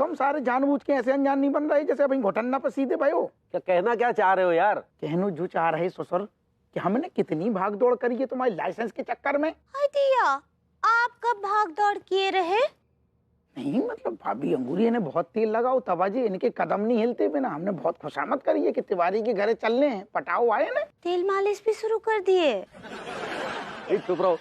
तुम सारे जानबूझ के ऐसे अनजान नहीं बन रहे जैसे अभी घुटन्ना पर सीधे भाई हो। क्या कहना क्या चाह रहे हो यार? कहनो जो चाह रहे ससुर कि हमने कितनी भाग दौड़ करी है तुम्हारे लाइसेंस के चक्कर में। दिया आप कब भाग दौड़ किए रहे? नहीं मतलब भाभी अंगूरी ने बहुत तेल लगाओ तबाजी इनके कदम नहीं हिलते बिना। हमने बहुत खुशामद करी है कि तिवारी के घरे चलने हैं, पटाओ आए ना। तेल मालिश भी शुरू कर दिए। चुप रहो।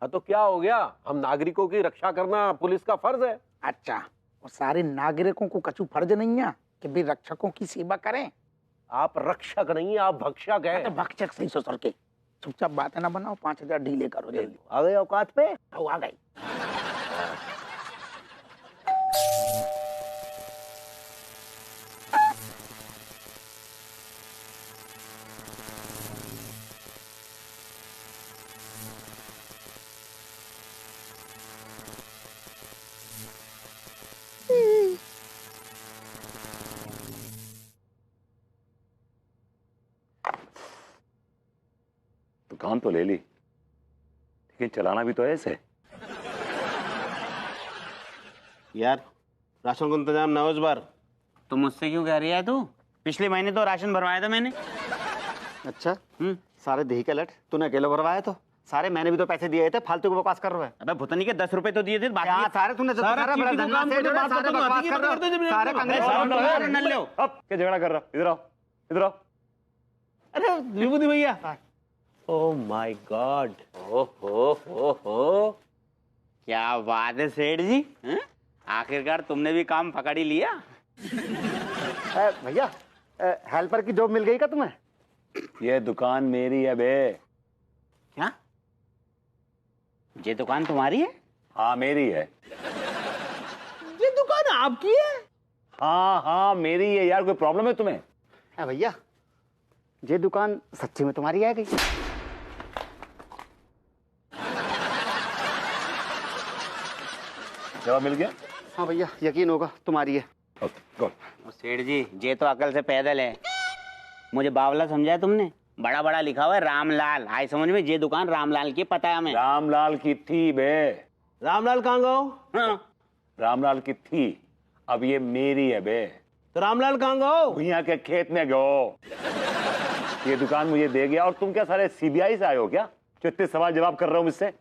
तो क्या हो गया? हम नागरिकों की रक्षा करना पुलिस का फर्ज है। अच्छा, और सारे नागरिकों को कछु फर्ज नहीं है कि भी रक्षकों की सेवा करें? आप रक्षक नहीं, आप भक्षक हैं। तो भक्षक सही ससुर के। चुपचाप बात ना बनाओ, 5000 ढीले करो जल्दी। आ गए औकात पे? आ गई। दुकान तो ले ली, लेकिन चलाना भी तो है इसे। यार राशन का इंतजाम ना हो इस बार। तो मुझसे क्यों कह रही है तू? पिछले महीने तो राशन भरवाया था मैंने। अच्छा सारे दही के लट तूने अकेले भरवाया तो सारे मैंने भी तो पैसे दिए थे, फालतू को बकवास कर रहा है। अबे भुतनी के 10 रुपए तो दिए थे। क्या सारे तूने सारा बड़ा धंधा से सारे बकवास कर रहे हो, सारे कंग्रेस नल लो। अब क्या झगड़ा कर रहा? इधर आओ, इधर आओ। अरे विभूति भैया, ओह माय गॉड। हो क्या बात है सेठ जी, आखिरकार तुमने भी काम पकड़ ही लिया। भैया हेल्पर की जॉब मिल गई क्या तुम्हें? ये दुकान मेरी है बे। क्या ये दुकान तुम्हारी है? हाँ मेरी है। ये दुकान आपकी है? हाँ मेरी है यार, कोई प्रॉब्लम है तुम्हें? भैया ये दुकान सच्ची में तुम्हारी है गई? जवाब मिल गया? हाँ भैया यकीन होगा तुम्हारी है। गुड। सेठ जी ये तो अकल से पैदल है। मुझे बावला समझा तुमने? बड़ा बड़ा लिखा हुआ है रामलाल, आई समझ में? ये दुकान रामलाल की पता है हमें। रामलाल की थी बे। रामलाल कहाँ गो? हाँ। रामलाल की थी, अब ये मेरी है बे। तो रामलाल कहाँ गो? भैया के खेत में गो। ये दुकान मुझे दे गया। और तुम क्या सारे सीबीआई से आए हो क्या, जो इतने सवाल जवाब कर रहे हो मुझसे?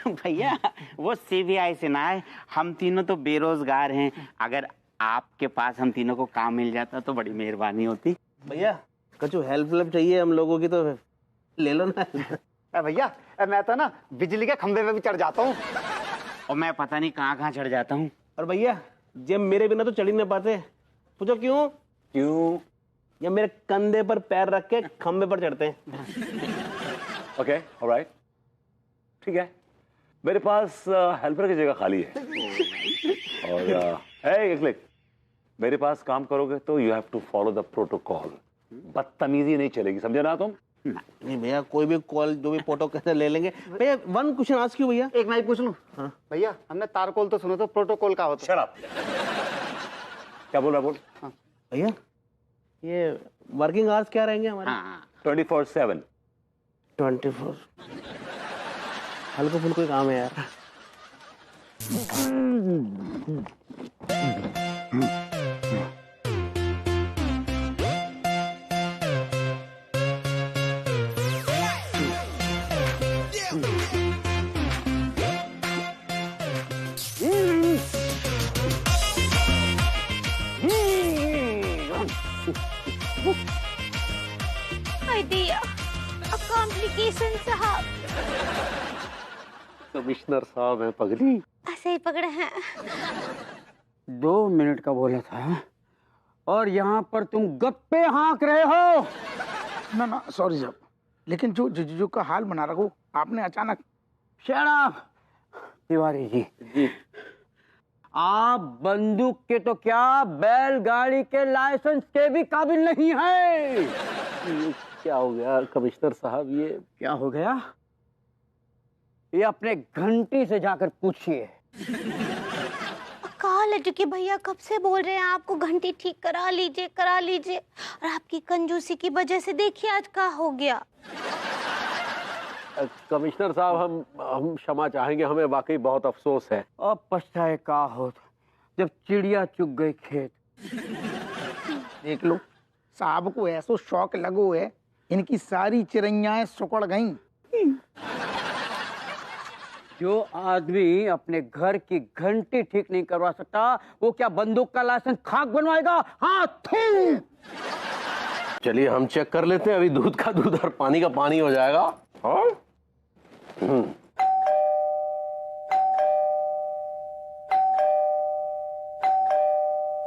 भैया वो सीबीआई से ना है, हम तीनों तो बेरोजगार हैं। अगर आपके पास हम तीनों को काम मिल जाता तो बड़ी मेहरबानी होती। भैया कुछ हेल्प चाहिए हम लोगों की तो ले लो ना। भैया मैं तो ना बिजली के खंभे पे भी चढ़ जाता हूँ, और मैं पता नहीं कहाँ कहाँ चढ़ जाता हूँ। और भैया जब मेरे बिना तो चढ़ ही नहीं पाते। पूछो क्यों? क्यों? ये मेरे कंधे पर पैर रख के खंभे पर चढ़ते हैं। ओके ऑलराइट, ठीक है। मेरे पास हेल्पर की जगह खाली है। और एक क्लिक, मेरे पास काम करोगे तो you have to follow the protocol. बदतमीजी नहीं चलेगी, समझे ना तुम? नहीं भैया कोई भी कॉल जो भी फोटो कैसे ले लेंगे। भैया वन क्वेश्चन आस्क यू भैया। एक मैं पूछ लूं? हाँ भैया हमने तारकोल तो सुनो, तो प्रोटोकॉल का होता? Shut up. क्या बोल रहा बोल? हाँ भैया ये वर्किंग आवर्स क्या रहेंगे हमारे? हाँ 24/7। 24। हल्का फुल्का कोई काम है यार। दिया कॉम्प्लिकेशन साहब। कमिश्नर साहब है पगली। ऐसे ही पकड़े हैं। 2 मिनट का बोला था और यहाँ पर तुम गप्पे हाँक रहे हो। ना सॉरी साहब, लेकिन जो का हाल बना रखो आपने अचानक। Shut up Tiwari ji. आप बंदूक के तो क्या बैलगाड़ी के लाइसेंस के भी काबिल नहीं है। क्या हो गया कमिश्नर साहब? ये क्या हो गया? ये अपने घंटी से जाकर पूछिए। कहा लटके भैया कब से बोल रहे हैं आपको घंटी ठीक करा लीजिए और आपकी कंजूसी की वजह से देखिए आज क्या हो गया। कमिश्नर साहब, हम क्षमा चाहेंगे, हमें वाकई बहुत अफसोस है। अब पछताए का होत जब चिड़िया चुग गई खेत। देख लो, साहब को ऐसो शौक लगो है, इनकी सारी चिड़ैयाएं सुकड़ गईं। जो आदमी अपने घर की घंटी ठीक नहीं करवा सकता, वो क्या बंदूक का लाइसेंस खाक बनवाएगा? हाँ, थू। चलिए हम चेक कर लेते हैं, अभी दूध का दूध और पानी का पानी हो जाएगा। हाँ?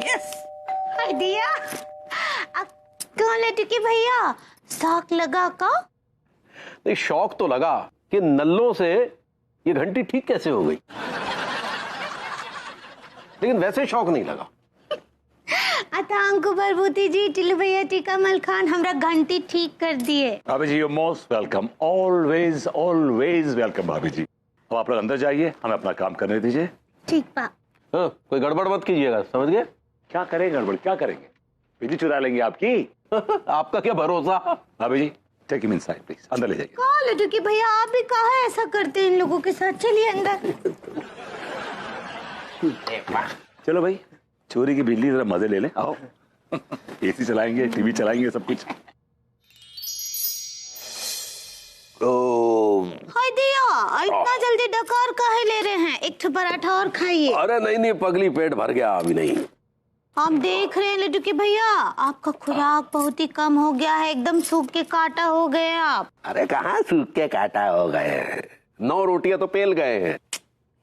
यस, हाय दिया। कौन है टिकी भैया? शौक लगा का? नहीं, शौक तो लगा कि नल्लों से ये घंटी ठीक कैसे हो गई, लेकिन वैसे शौक नहीं लगा। अंकु बरबूती जी, टिल्लू भैया, टीका मल खान हमरा घंटी ठीक कर दिए। भाभी जी, you most welcome, always always welcome भाभी जी। अब आप लोग अंदर जाइए, हमें अपना काम करने दीजिए। ठीक पा। हाँ, कोई गड़बड़ मत कीजिएगा, समझ गए? क्या करेंगे गड़बड़, क्या करेंगे? बिजली चुरा लेंगे आपकी। आपका क्या भरोसा। भाभी जी, टेक हिम इनसाइड प्लीज, अंदर ले जाइए। कौन है टिकी भैया? आप भी कहा ऐसा करते हैं इन लोगों के साथ? चलिए अंदर। चलो भाई, चोरी की बिजली जरा मजे ले लें, आओ। एसी चलाएंगे, टीवी चलाएंगे, सब कुछ। हाय दिया, इतना जल्दी डकार काहे ले रहे हैं? एक ठो पराठा और खाइए। अरे नहीं, पगली, पेट भर गया अभी नहीं। आप देख रहे हैं लड्डू के भैया, आपका खुराक बहुत ही कम हो गया है, एकदम सूख के काटा हो गए आप। अरे कहाँ सूख के काटा हो गए, 9 रोटियां तो पेल गए हैं।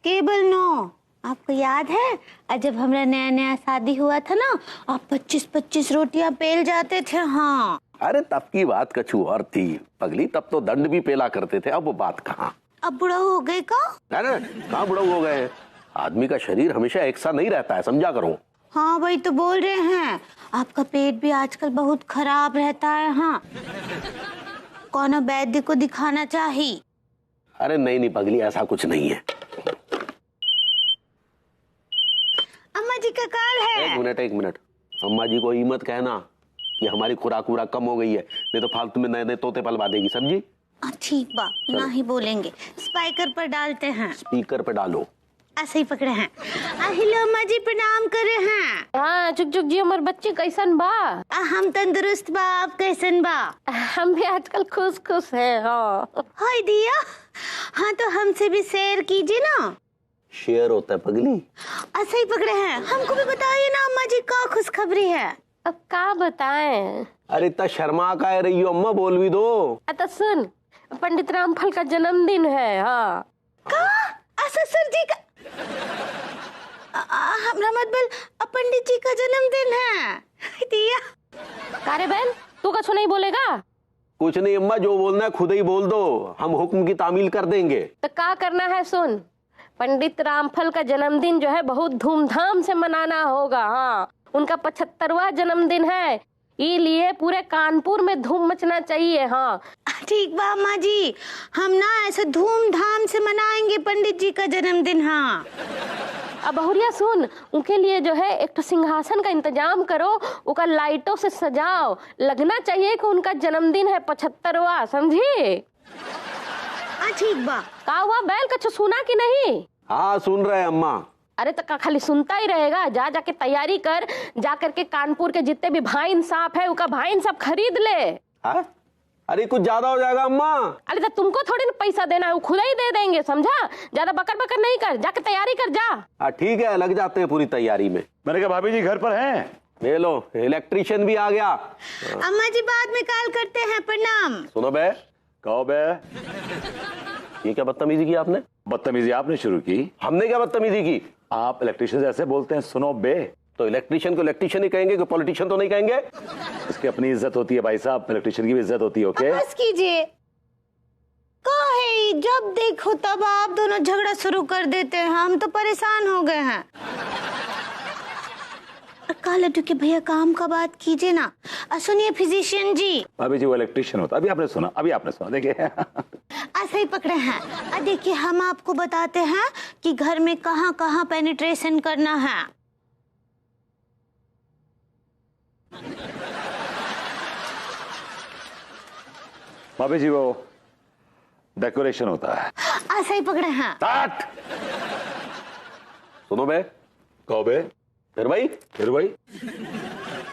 केवल 9? आपको याद है जब हमारा नया नया शादी हुआ था ना, आप 25-25 रोटियां पेल जाते थे। हाँ, अरे तब की बात कछु और थी पगली, तब तो दंड भी पेला करते थे, अब वो बात कहाँ। अब बुढ़ा हो गए का? अरे कहाँ बुढ़ा हो गए हैं, आदमी का शरीर हमेशा एक सा नहीं रहता है, समझा करो। हाँ वही तो बोल रहे हैं, आपका पेट भी आजकल बहुत खराब रहता है। हाँ, कौन वैद्य को दिखाना चाहिए? अरे नहीं पगली, ऐसा कुछ नहीं है। अम्मा जी का कॉल है। एक मिनट, अम्मा जी को ये मत कहना कि हमारी खुराक वुराक कम हो गई है, नहीं तो फालतू में नए नए तोते पलवा देगी, समझी? ठीक बा, ना ही बोलेंगे। स्पीकर पर डालते हैं। स्पीकर पे डालो। ऐसे ही पकड़े हैं। हेलो अम्मा जी, प्रणाम करे हैं। हाँ चुक चुक जी, हमारे बच्चे कैसन बा? हम तंदुरुस्त बा, आप कैसन बा? हम भी आजकल खुश खुश हैं। हाँ हाय दिया, हाँ तो हमसे भी शेयर कीजिए ना। शेयर होता है पगली। ऐसे ही पकड़े हैं, हमको भी बताइए ना अम्मा जी, का खुशखबरी है? अब का बताएं? अरे इतना शर्मा का रही हो अम्मा, बोल भी दो। अतः सुन, पंडित रामफल का जन्मदिन है। हाँ का? सर जी का हमरा मत बोल, पंडित जी का जन्मदिन है। दिया कारे बहन, तू कछु नहीं बोलेगा? कुछ नहीं अम्मा, जो बोलना है खुद ही बोल दो, हम हुक्म की तामील कर देंगे। तो क्या करना है सुन, पंडित रामफल का जन्मदिन जो है बहुत धूमधाम से मनाना होगा। हाँ, उनका 75वां जन्मदिन है, इसलिए पूरे कानपुर में धूम मचना चाहिए। हाँ ठीक बा अम्मा जी, हम ना ऐसे धूमधाम से मनाएंगे पंडित जी का जन्मदिन। हाँ अब बहुरिया सुन, उनके लिए जो है एक तो सिंहासन का इंतजाम करो, उनका लाइटों से सजाओ, लगना चाहिए कि उनका जन्मदिन है 75वां, समझी? ठीक बा। का हुआ, बैल कछु सुना कि नहीं? हाँ सुन रहे हैं अम्मा। अरे तो खाली सुनता ही रहेगा, जा जाके तैयारी कर, जा करके कानपुर के जितने भी भाई इंसाफ है उनका भाई इंसाफ खरीद ले। हाँ? अरे कुछ ज्यादा हो जाएगा अम्मा। अरे तो तुमको थोड़ी ना पैसा देना है, वो खुद ही दे देंगे, समझा? ज्यादा बकर बकर नहीं कर, जाके तैयारी कर जा। हाँ ठीक है, लग जाते हैं पूरी तैयारी में। मैंने कहा भाभी जी घर पर हैं? ले लो, इलेक्ट्रिशियन भी आ गया। अम्मा जी बाद में कॉल करते हैं, प्रणाम। सुनो बे। कहो बे। ये क्या बदतमीजी की आपने? बदतमीजी आपने शुरू की। हमने क्या बदतमीजी की? आप इलेक्ट्रिशियन ऐसे बोलते हैं, सुनो बे। तो इलेक्ट्रिशियन को इलेक्ट्रिशियन ही कहेंगे, पॉलिटिशियन तो नहीं कहेंगे। इसकी अपनी इज्जत होती है भाई साहब, इलेक्ट्रिशियन की भी इज्जत होती है। ओके बस कीजिए। काहे जब देखो तब आप दोनों झगड़ा शुरू कर देते हैं, हम तो परेशान हो गए हैं। लड्डू के भैया काम का बात कीजिए ना। सुनिए फिजिशियन जी। भाभी जी वो इलेक्ट्रिशियन होता, अभी आपने सुना, देखिए। ऐसे ही पकड़े हैं। देखिए हम आपको बताते हैं कि घर में कहाँ कहाँ पेनिट्रेशन करना है। भाभी जी वो डेकोरेशन होता है। सही पकड़े हैं। स्टार्ट। सुनो बे, कहो बे, फिर भाई फिर भाई।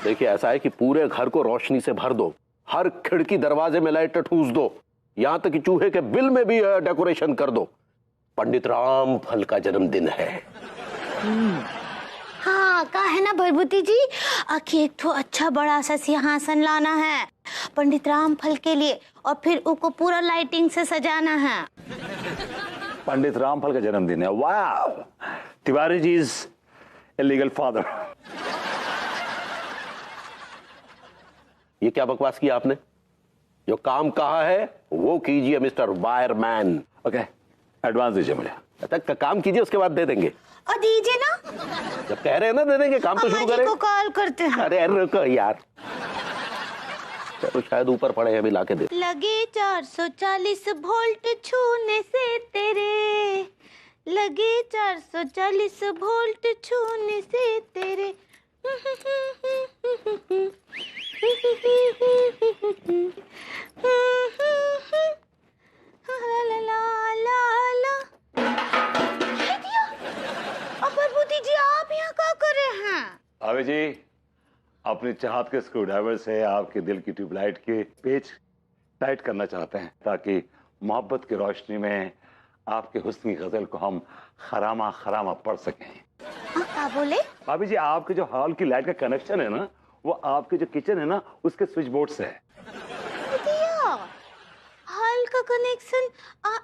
देखिए, ऐसा है कि पूरे घर को रोशनी से भर दो, हर खिड़की दरवाजे में लाइट ठूस दो, यहां तक कि चूहे के बिल में भी डेकोरेशन कर दो। पंडित रामफल का जन्मदिन है। हाँ, कहा है ना भरभूति जी कि एक तो अच्छा बड़ा सा सिंहासन लाना है पंडित रामफल के लिए, और फिर उसको पूरा लाइटिंग से सजाना है। पंडित रामफल का जन्मदिन है। वाह, Tiwari ji is a legal father. ये क्या बकवास किया आपने? जो काम कहा है वो कीजिए मिस्टर वायरमैन। ओके, एडवांस दीजिए मुझे। तक का काम कीजिए, उसके बाद दे देंगे। और दीजिए ना, जब कह रहे हैं ना दे देंगे, काम तो शुरू अम्मा जी करें। को कॉल करते हैं। अरे रुको यार, तो शायद ऊपर पड़े हैं, अभी लाके दे। लगे 440 वोल्ट छूने से तेरे, लगे 440 वोल्ट छूने से तेरे। ला ला ला ला। प्रभुति जी, आप यहाँ क्या कर रहे हैं? भाभी जी, अपनी चाहत के स्क्रू ड्राइवर से आपके दिल की ट्यूबलाइट के पेच टाइट करना चाहते हैं, ताकि मोहब्बत की रोशनी में आपके हुस्न की गजल को हम खरामा खरामा पढ़ सकें। क्या बोले? भाभी जी, आपके जो हॉल की लाइट का कनेक्शन है ना, वो आपके जो किचन है ना उसके स्विच बोर्ड से है। हॉल का कनेक्शन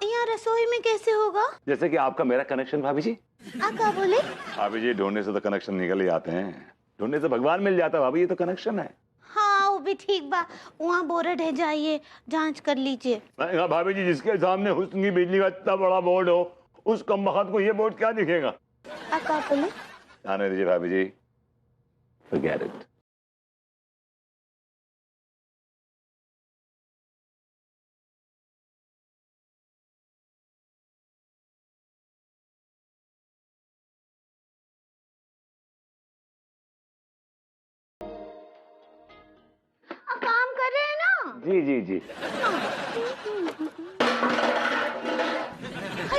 यहाँ रसोई में कैसे होगा? जैसे कि आपका मेरा कनेक्शन। भाभी जी, क्या बोले? भाभी जी, ढूंढने से तो कनेक्शन निकल ही आते हैं, ढूंढने से भगवान मिल जाता है। भाभी, ये तो कनेक्शन है। हाँ, वो भी ठीक बा। वहाँ बोर्ड है, जाइए जांच कर लीजिए। भाभी जी, जिसके सामने हुस्न की बिजली का इतना बड़ा बोर्ड हो, उस कमबख्त को ये बोर्ड क्या दिखेगा? क्या बोले? आने दीजिए भाभी जी, forget it। काम कर रहे हैं ना? जी जी जी।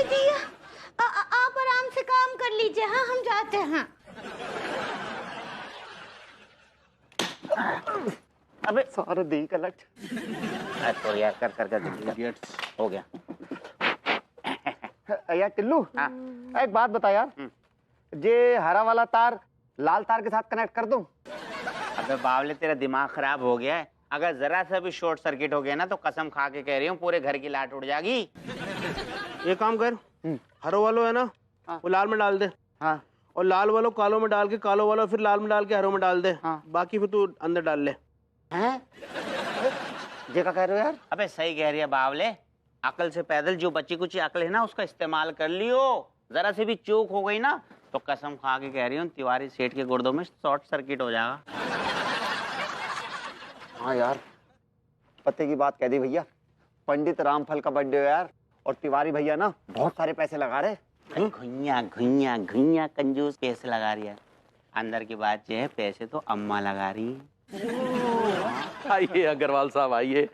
दिया, आप आराम से काम कर लीजिए। हाँ, हम जाते हैं। अबे सारा दी कलट। तो यार कर कर कर हो गया। यार टिल्लू, एक बात बता यार, जे हरा वाला तार लाल तार के साथ कनेक्ट कर दूं? अबे बावले, तेरा दिमाग खराब हो गया है। अगर जरा सा भी शॉर्ट सर्किट हो गया ना, तो कसम खा के कह रही हूँ पूरे घर की लाइट उड़ जाएगी। ये काम कर, हरो वालो है ना, वो लाल में डाल दे। हाँ। और लाल वालो कालो में डाल के, कालो वालो फिर लाल में डाल के हरो में डाल दे। हाँ। बाकी फिर तू अंदर डाल ले। हैं? ये क्या कह रहे हो यार? अबे सही कह रही है बावले, अकल से पैदल। जो बच्ची कुछ अकल है ना, उसका इस्तेमाल कर लियो। जरा से भी चूक हो गई ना, तो कसम खा के कह रही हूँ तिवारी सेठ के गुर्दों में शॉर्ट सर्किट हो जाएगा। हाँ यार, पते की बात कह दी भैया। पंडित रामफल का बर्थडे है यार, और तिवारी भैया ना बहुत सारे पैसे लगा रहे। घुइया घुइया घुइया कंजूस पैसे लगा रही है। अंदर की बात ये है, पैसे तो अम्मा लगा रही है। आइए अग्रवाल साहब, आइए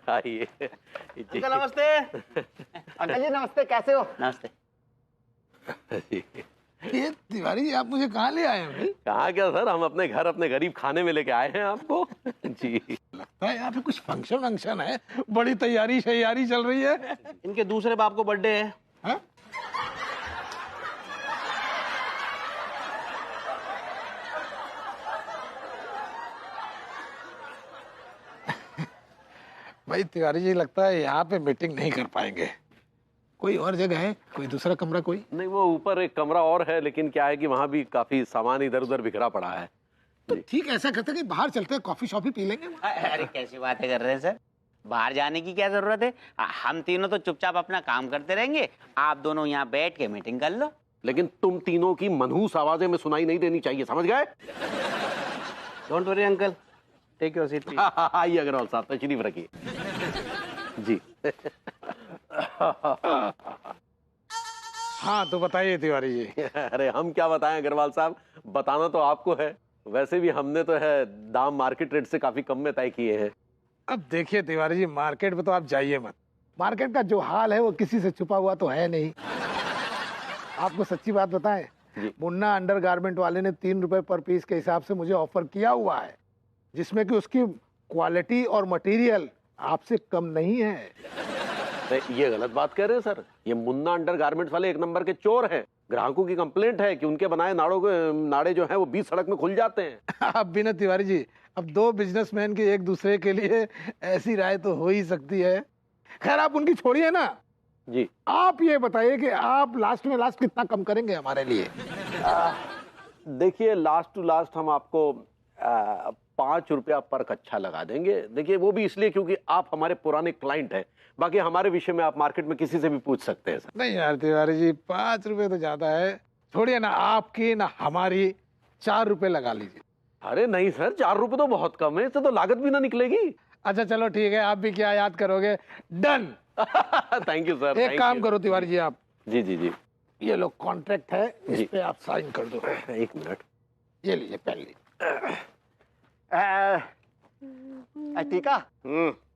आइए। अंकल नमस्ते। अंकल जी नमस्ते, कैसे हो? नमस्ते। ये तिवारी जी, आप मुझे कहाँ ले आए हैं भाई? कहाँ क्या सर, हम अपने घर अपने गरीब खाने में लेके आए हैं आपको। जी, लगता है यहाँ पे कुछ फंक्शन है, बड़ी तैयारी शैयारी चल रही है। इनके दूसरे बाप को बर्थडे है। हाँ? भाई तिवारी जी, लगता है यहाँ पे मीटिंग नहीं कर पाएंगे। कोई और जगह है, कोई दूसरा कमरा? कोई नहीं, वो ऊपर एक कमरा और है, लेकिन क्या है कि वहाँ भी काफी सामान इधर उधर बिखरा पड़ा है। तो ठीक, ऐसा करते हैं कि बाहर चलते हैं, कॉफी शॉफी पी लेंगे। अरे कैसी बातें कर रहे हैं सर, बाहर जाने की क्या जरूरत है? हम तीनों तो चुपचाप अपना काम करते रहेंगे, आप दोनों यहाँ बैठ के मीटिंग कर लो। लेकिन तुम तीनों की मनहूस आवाजें में सुनाई नहीं देनी चाहिए, समझ गए? Don't worry uncle, take your seat. आइए अग्रवाल साहब, तशरीफ रखिए। जी। हाँ तो बताइए तिवारी जी। अरे हम क्या बताएं अग्रवाल साहब, बताना तो आपको है। वैसे भी हमने तो है दाम मार्केट रेट से काफी कम में तय किए हैं। अब देखिए तिवारी जी, मार्केट में तो आप जाइए मत, मार्केट का जो हाल है वो किसी से छुपा हुआ तो है नहीं। आपको सच्ची बात बताएं, मुन्ना अंडरगारमेंट वाले ने 3 रुपए पर पीस के हिसाब से मुझे ऑफर किया हुआ है, जिसमें कि उसकी क्वालिटी और मटेरियल आपसे कम नहीं है। ये गलत बात कह रहे हैं सर। ये मुन्ना अंडरगारमेंट्स वाले 1 नंबर के चोर हैं। ग्राहकों की कंप्लेंट है कि उनके बनाए नाड़े जो हैं वो बीच सड़क में खुल जाते हैं। अब भी ना तिवारी जी, अब 2 बिजनेसमैन की एक दूसरे के लिए ऐसी राय तो हो ही सकती है। खैर आप उनकी छोड़िए ना जी, आप ये बताइए कि आप लास्ट में लास्ट कितना कम करेंगे हमारे लिए? देखिए लास्ट टू लास्ट हम आपको 5 रुपया पर कच्छा लगा देंगे। देखिए वो भी इसलिए क्योंकि आप हमारे पुराने क्लाइंट हैं। बाकी हमारे विषय में आप मार्केट में किसी से भी पूछ सकते हैं सर। नहीं यार तिवारी जी, 5 रुपए तो ज्यादा है। छोड़िए ना, आपकी ना हमारी 4 रुपए लगा लीजिए। अरे नहीं सर, 4 रुपए तो बहुत कम है, इससे तो लागत भी ना निकलेगी। अच्छा चलो ठीक है, आप भी क्या याद करोगे, डन। Thank you sir. एक काम करो तिवारी जी, आप जी जी जी, ये लो कॉन्ट्रैक्ट है, इस जी। पे आप साइन कर दो। 1 मिनट, ये लीजिए पेन लीजिए। ठीक है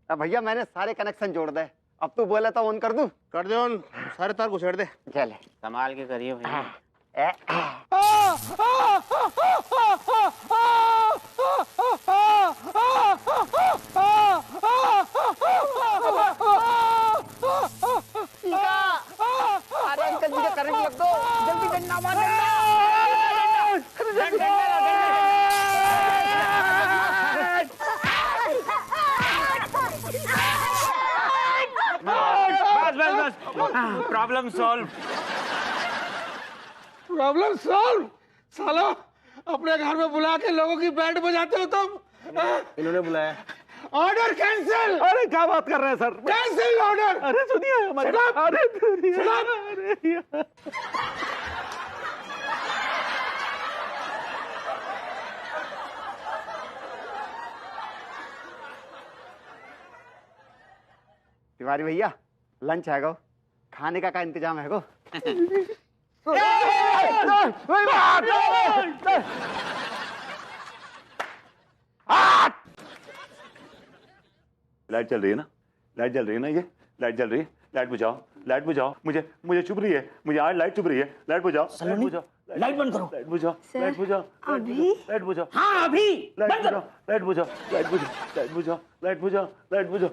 भैया, मैंने सारे कनेक्शन जोड़ दे। अब तू बोले तो ऑन कर दूं? कर दे ऑन, सारे तार घुसेड़ दे। चले संभाल के करिए भैया। अरे अंकल जी का करंट लग दो, जल्दी डंडा मार। बस प्रॉब्लम सॉल्व। Problem solve? सालो अपने घर में बुला के लोगों की बैंड बजाते हो तुम। इन्होंने बुलाया। Order cancel. अरे क्या बात कर रहे हैं सर? Cancel order. अरे सुनिए हमारी, अरे सुनिए। तिवारी भैया लंच है गो, खाने का इंतजाम है गो। लाइट चल रही है ना, लाइट जल रही है ना, ये लाइट जल रही है। लाइट बुझाओ, लाइट बुझाओ। मुझे चुभ रही है, मुझे आज लाइट चुभ रही है। लाइट बुझाओ, लाइट बुझाओ, लाइट बंद करो। लाइट बुझाओ, लाइट बुझाओ, अभी? लाइट बुझाओ। हाँ अभी लाइट बुझाओ, लाइट बुझाओ, लाइट बुझाओ, लाइट बुझाओ, लाइट बुझाओ, लाइट बुझाओ।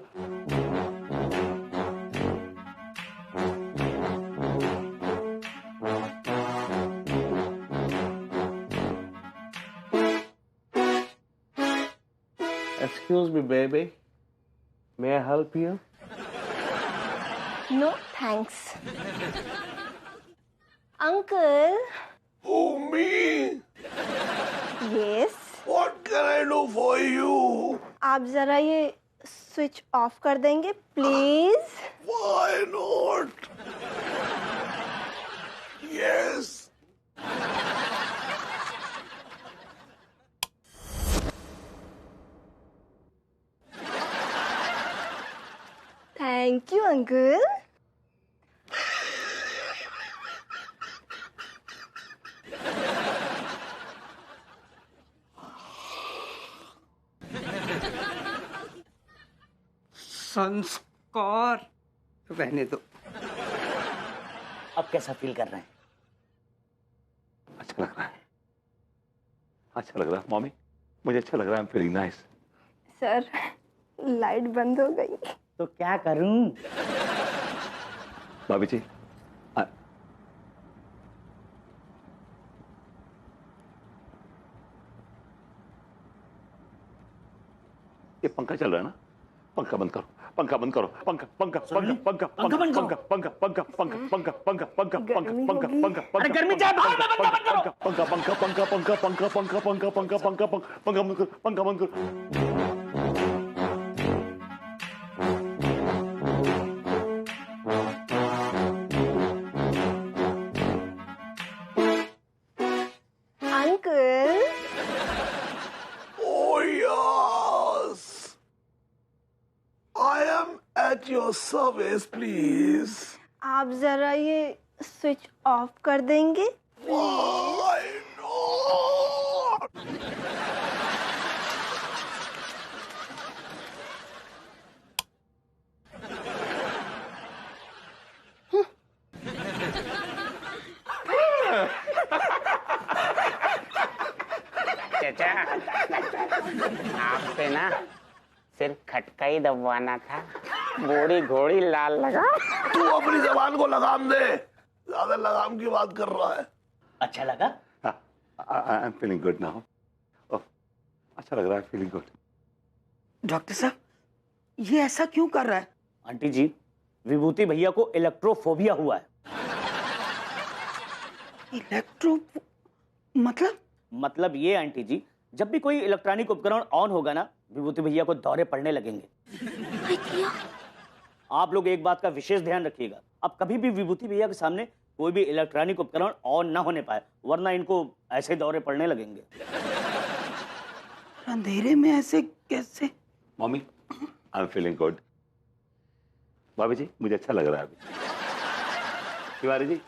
Excuse me, baby. May I help you? No thanks. Uncle. Oh me? Yes. What can I do for you? आप जरा ये स्विच ऑफ कर देंगे please? Why not? Yes. Thank you uncle. संस्कार रहने दो। अब कैसा फील कर रहे हैं? अच्छा लग रहा है, अच्छा लग रहा है मम्मी, मुझे अच्छा लग रहा है। Feeling nice. सर लाइट बंद हो गई। तो क्या करूं? भाभी जी ये पंखा चल रहा है ना, पंखा बंद करो, पंखा बंद करो, पंखा पंखा पंखा पंखा पंखा बंद करो। पंखा पंखा पंखा पंखा पंखा पंखा पंखा गर्मी पंखा होगी। पंखा पंखा अरे गर्मी चाहे पंखा बंद करो। पंखा पंखा पंखा पंखा पंखा पंखा पंखा पंखा पंखा पंखा बंद करो, पंखा बंद करो। Uncle Oh yes. I am at your service, please. आप जरा ये स्विच ऑफ कर देंगे? Why not? आपसे ना सिर्फ खटका ही दबवाना था, घोड़ी घोड़ी लाल लगा। तू अपनी जबान को लगाम दे, ज्यादा लगाम की बात कर रहा है। अच्छा लगा? आई एम फीलिंग गुड नाउ। अच्छा लग रहा है, फीलिंग गुड। डॉक्टर साहब, ये ऐसा क्यों कर रहा है? आंटी जी, विभूति भैया को इलेक्ट्रोफोबिया हुआ है। इलेक्ट्रो मतलब ये आंटी जी, जब भी कोई इलेक्ट्रॉनिक उपकरण ऑन होगा ना, विभूति भैया को दौरे पड़ने लगेंगे। आप लोग एक बात का विशेष ध्यान रखिएगा, अब कभी भी विभूति भैया के सामने कोई भी इलेक्ट्रॉनिक उपकरण ऑन ना होने पाए, वरना इनको ऐसे दौरे पड़ने लगेंगे। अंधेरे में ऐसे कैसे? Mummy, I am feeling good. भाभी जी, मुझे अच्छा लग रहा है अभी। Tiwari ji,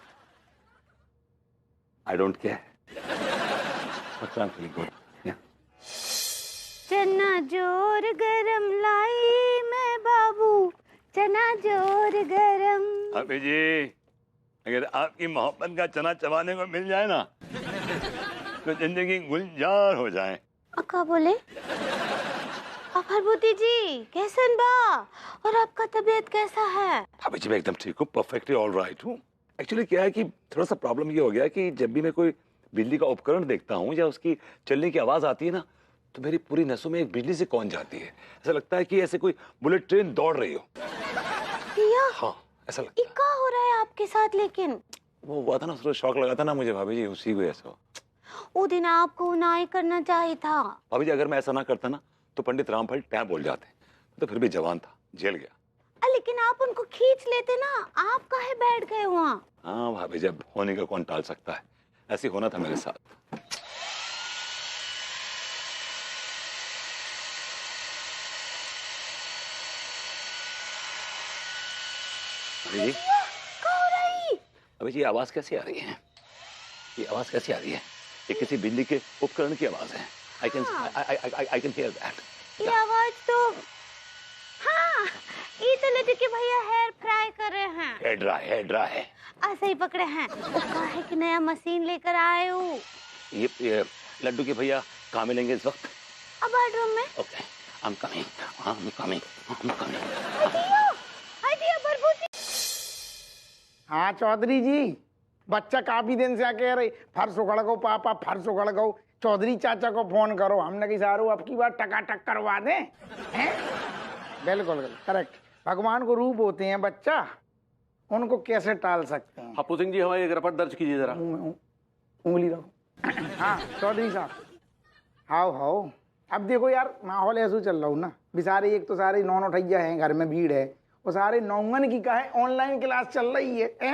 I don't care, but I am feeling good. चना जोर गरम लाई मैं बाबू, चना जोर गरम। भाभी जी, अगर आपकी मोहब्बत का चना चबाने को मिल जाए ना, तो जिंदगी गुलजार हो जाए। अक्का बोले, भरभूति जी कैसन बा, और आपका तबीयत कैसा है? भाभी जी, मैं एकदम ठीक हूँ, परफेक्टली ऑल राइट हूँ। एक्चुअली क्या है कि थोड़ा सा प्रॉब्लम ये हो गया कि जब भी मैं कोई बिजली का उपकरण देखता हूँ या उसकी चलने की आवाज आती है ना, तो मेरी पूरी नसों में एक बिजली से कौन जाती है। ऐसा लगता है कि ऐसे कोई बुलेट ट्रेन दौड़ रही हो। हाँ, ऐसा लगता है। क्या हो रहा है आपके साथ? लेकिन वो हुआ था ना, उसको शौक लगा था ना मुझे भाभी जी, उसी को ऐसा। वो दिन आपको ना ही करना चाहिए था। भाभी जी, अगर मैं ऐसा ना करता ना, तो पंडित रामफल टैप बोल जाते। तो फिर भी जवान था, जेल गया। लेकिन आप उनको खींच लेते ना, आप काहे बैठ गए वहाँ? हाँ भाभी, जब होने का कौन टाल सकता है, ऐसे होना था मेरे साथ। अभी जी, आवाज कैसी आ रही है? ये आवाज कैसी आ रही है? ये किसी बिजली के उपकरण की आवाज है। I can hear that. ये आवाज तो, हाँ, ये तो लड्डू के भैया हेयर फ्राई कर रहे हैं। हेयर ड्राई है। ऐसे ही पकड़े हैं। वो काहे कि नया मशीन लेकर आए हो। ये लड्डू के भैया कहाँ मिलेंगे इस वक्त? अब बेडरूम में। Okay, I'm coming. हाँ चौधरी जी, बच्चा काफी दिन से कह रहे फर्श उखड़ गो पापा, फर्श उखड़ गो। चौधरी चाचा को फोन करो, हमने कि सारू अब की बार टकाटक करवा दें। हैं? बिल्कुल करेक्ट। भगवान को रूप होते हैं बच्चा, उनको कैसे टाल सकते हैं। हप्पू सिंह जी, हमारी एक रिपोर्ट दर्ज कीजिए जरा। उंगली रखो। हाँ चौधरी साहब, हाओ अब देखो यार, माहौल ऐसा चल रहा हूँ ना, बेचारे एक तो सारे नौ नौठैया हैं, घर में भीड़ है, वो सारे नौंगन की कहे ऑनलाइन क्लास चल रही है।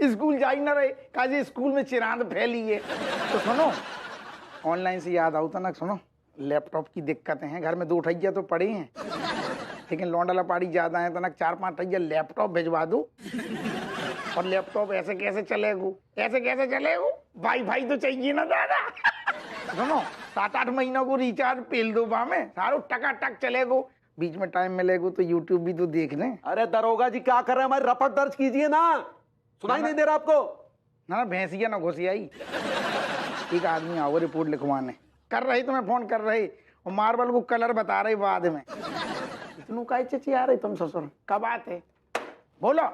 स्कूल जा ही ना रहे, काजे स्कूल में चिरांद फैली है। तो सुनो, ऑनलाइन से याद आता ना, सुनो, लैपटॉप की दिक्कतें हैं घर में। 2 ठैया तो पड़े हैं, लेकिन लौंडा लपाड़ी ज्यादा है, तो ना 4-5 ठैया लैपटॉप भिजवा दो। और लैपटॉप ऐसे कैसे चलेगो, वाईफाई तो चाहिए ना दादा। सुनो, 7-8 महीनों को रिचार्ज पेल दो बा में, सारो टकाटक चलेगो। बीच में टाइम मिलेगो तो यूट्यूब भी तो देख लें। अरे दरोगा जी क्या कर रहे हैं, हमारी रिपोर्ट दर्ज कीजिए ना, सुनाई नहीं दे रहा आपको? ना भैंसिया ना घुसियाई। एक आदमी आओ रिपोर्ट लिखवाने, कर रही तो मैं फोन कर रही, और मार्बल को कलर बता रही बाद में। इतनू काय चची आ रही तुम ससुर, कब आते बोलो।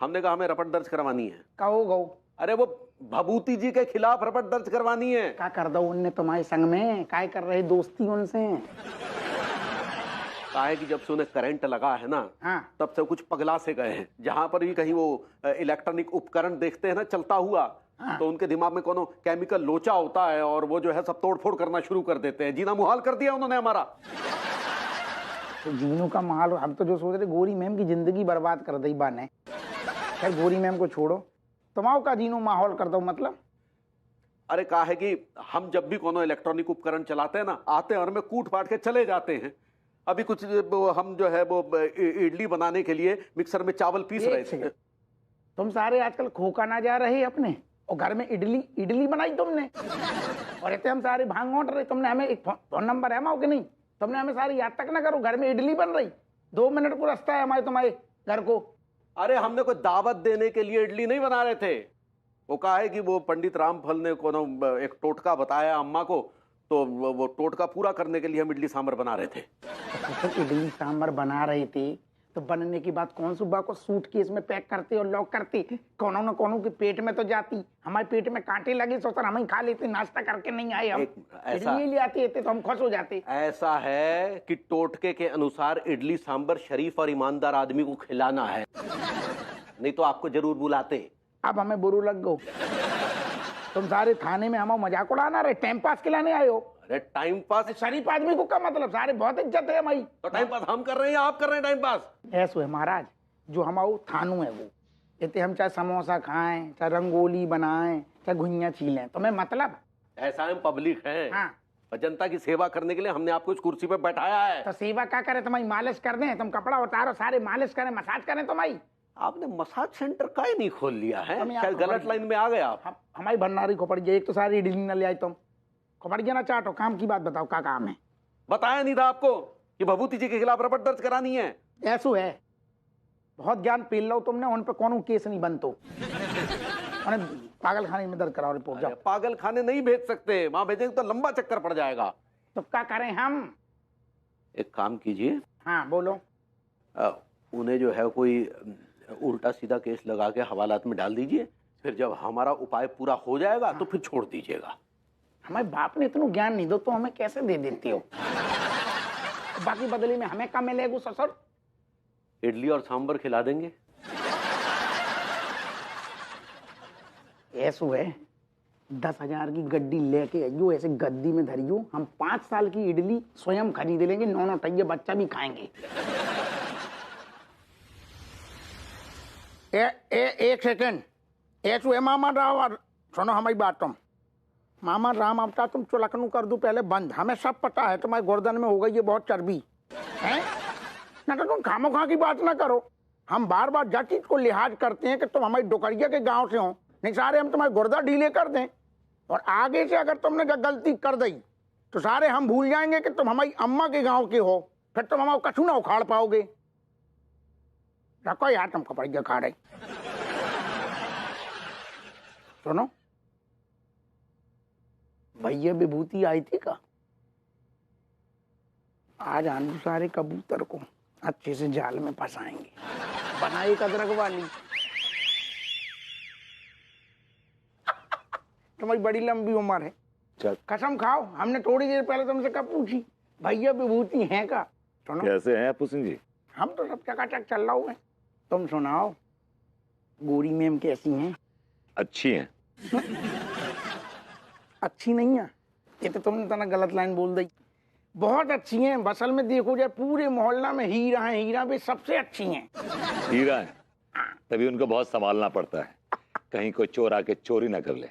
हमने कहा हमें रिपोर्ट दर्ज करवानी है। कहो गो। अरे वो भभूति जी के खिलाफ रिपोर्ट दर्ज करवानी है। क्या कर दो उनने तुम्हारे संग में, काय कर रहे दोस्ती उनसे? कहा है कि जब से उन्हें करंट लगा है ना, हाँ। तब से कुछ पगला से गए हैं। जहां पर भी कहीं वो इलेक्ट्रॉनिक उपकरण देखते हैं ना चलता हुआ, हाँ। तो उनके दिमाग में कोनो केमिकल लोचा होता है, और वो जो है सब तोड़फोड़ करना शुरू कर देते हैं। जीना मुहाल कर दिया उन्होंने हमारा। तो जीनू का माल, हम तो जो सोच रहे गोरी मैम की जिंदगी बर्बाद कर दी बाने। खैर गोरी मैम को छोड़ो, तुम्हारा का जीनू माहौल कर दो मतलब। अरे कहा है कि हम जब भी कोनो इलेक्ट्रॉनिक उपकरण चलाते हैं ना, आते हैं और में कूट फाट के चले जाते हैं। अभी कुछ हम जो है वो इडली बनाने के लिए मिक्सर में चावल पीस रहे थे। तुम सारे आजकल खोका ना जा रहे अपने, और घर में इडली बनाई तुमने, और इतने हम सारे भांग ओट रहे। तुमने हमें एक फोन नंबर है माओ कि नहीं? तुमने हमें सारी याद तक ना करो, घर में इडली बन रही, 2 मिनट को रास्ता है हमारे तुम्हारे घर को। अरे हमने कोई दावत देने के लिए इडली नहीं बना रहे थे। वो कहा है कि वो पंडित रामफल ने कोनो एक टोटका बताया अम्मा को, तो वो टोटका पूरा करने के लिए हम इडली सांभर बना रहे थे। तो इडली सांभर बना रहे थे तो बनने के बाद कौन सुबह को सूटकेस में पैक करते और लॉक करते, कोनो न कोनो के पेट में तो जाती। हमारे पेट में कांटे लगे सोचकर हम ही खा लेते, नाश्ता करके नहीं आए हम, इडली ले आते थे तो हम खुश हो जाते। ऐसा है कि टोटके के अनुसार इडली सांभर शरीफ और ईमानदार आदमी को खिलाना है, नहीं तो आपको जरूर बुलाते। अब हमें बुरू लग गो, तुम सारे थाने में हमारा मजाक उड़ाना रहे, टाइम पास खिलाने आए हो। अरे टाइम पास शरीफ आदमी को क्या मतलब, सारे बहुत इज्जत है हमारी। तो टाइम पास हम कर रहे हैं या आप कर रहे हैं टाइम पास? ऐसा है महाराज, जो हमारा थानू है वो इतने हम चाहे समोसा खाएं, चाहे रंगोली बनाएं, चाहे घुइयां छीलें, तो मैं मतलब ऐसा हम पब्लिक है। हाँ। और जनता की सेवा करने के लिए हमने आपको इस कुर्सी पे बैठाया है। तो सेवा क्या करे, तुम्हारी मालिश कर दें, तुम कपड़ा उतारो सारे मालिश करें, मसाज करें तुम्हारी। आपने मसाज सेंटर का ही नहीं खोल लिया है, हम शायद गलत लाइन में आ गए आप। हमारी भंडारी खोपड़ गई, एक तो सारी इडली न ले आई तुम, खोपड़ गया ना चाटो। काम की बात बताओ, क्या काम है? बताया नहीं था आपको कि भभूति जी के खिलाफ रिपोर्ट दर्ज करानी है? ऐसो है, बहुत ज्ञान पेल लो तुमने, उन पे कौन केस नहीं बनतो। उन्हें पागल खाने में दर्ज कराओ रिपोर्ट। जाओ। पागल खाने नहीं भेज सकते, वहां भेजेंगे तो लंबा चक्कर पड़ जाएगा। तो क्या करें हम? एक काम कीजिए। हाँ बोलो। उन्हें जो है कोई उल्टा सीधा केस लगा के हवालात में डाल दीजिए, फिर जब हमारा उपाय पूरा हो जाएगा तो फिर छोड़ दीजिएगा। हमारे बाप ने इतना ज्ञान नहीं दो तो हमें कैसे दे देती हो? बाकी बदले में हमें क्या मिलेगा ससुर? इडली और सांभर खिला देंगे। ऐसो है, 10,000 की गड्डी लेके आइयो, ऐसे गद्दी में धरियो, हम 5 साल की इडली स्वयं खरीद लेंगे, 9 टैये बच्चा भी खाएंगे। एक सेकेंड, ऐसो है मामा राव, सुनो हमारी बात। तुम मामा राम आपका तुम चुलकनू कर दो पहले बंद, हमें सब पता है तुम्हारे गर्दन में हो गई है बहुत चर्बी है ना, तो तुम खामो खा की बात ना करो। हम बार बार जा चीज को लिहाज करते हैं कि तुम हमारी डोकरिया के गांव से हो, नहीं सारे हम तुम्हारे गुर्दा ढीले कर दें, और आगे से अगर तुमने गलती कर दी तो सारे हम भूल जाएंगे कि तुम हमारी अम्मा के गांव के हो, फिर तुम हमारा कछू ना उखाड़ पाओगे। रखो यार, तुम कपड़िया खा रहे। सुनो, भैया विभूति आई थी का, आज आलू सारे कबूतर को अच्छे से जाल में फंसाएंगे, बनाई अदरक वाली। तुम्हारी बड़ी लंबी उम्र है, कसम खाओ, हमने थोड़ी देर पहले तुमसे कब पूछी भैया विभूति हैं का? सुनो, कैसे हैं पुसिन जी? हम तो सब चकाचक चल रहा है, तुम सुनाओ, गोरी मैम कैसी हैं? अच्छी हैं। अच्छी नहीं है, ये तो तुमने तना गलत लाइन बोल दी। बहुत अच्छी हैं, बसल में देखो जाए पूरे मोहल्ला में हीरा है, हीरा भी सबसे अच्छी हैं। हीरा है, तभी उनको बहुत संभालना पड़ता है, कहीं कोई चोर आके चोरी ना कर ले।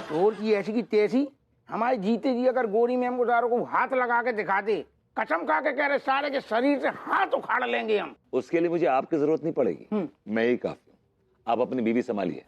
चोर की ऐसी की तैसी, हमारे जीते जी अगर गोरी मैम को सारों को हाथ लगा के दिखा दे, कसम खा के कह रहे सारे के शरीर से हाथ उखाड़ लेंगे हम। उसके लिए मुझे आपकी जरूरत नहीं पड़ेगी, मैं ही काफी हूँ। आप अपनी बीवी संभालिए।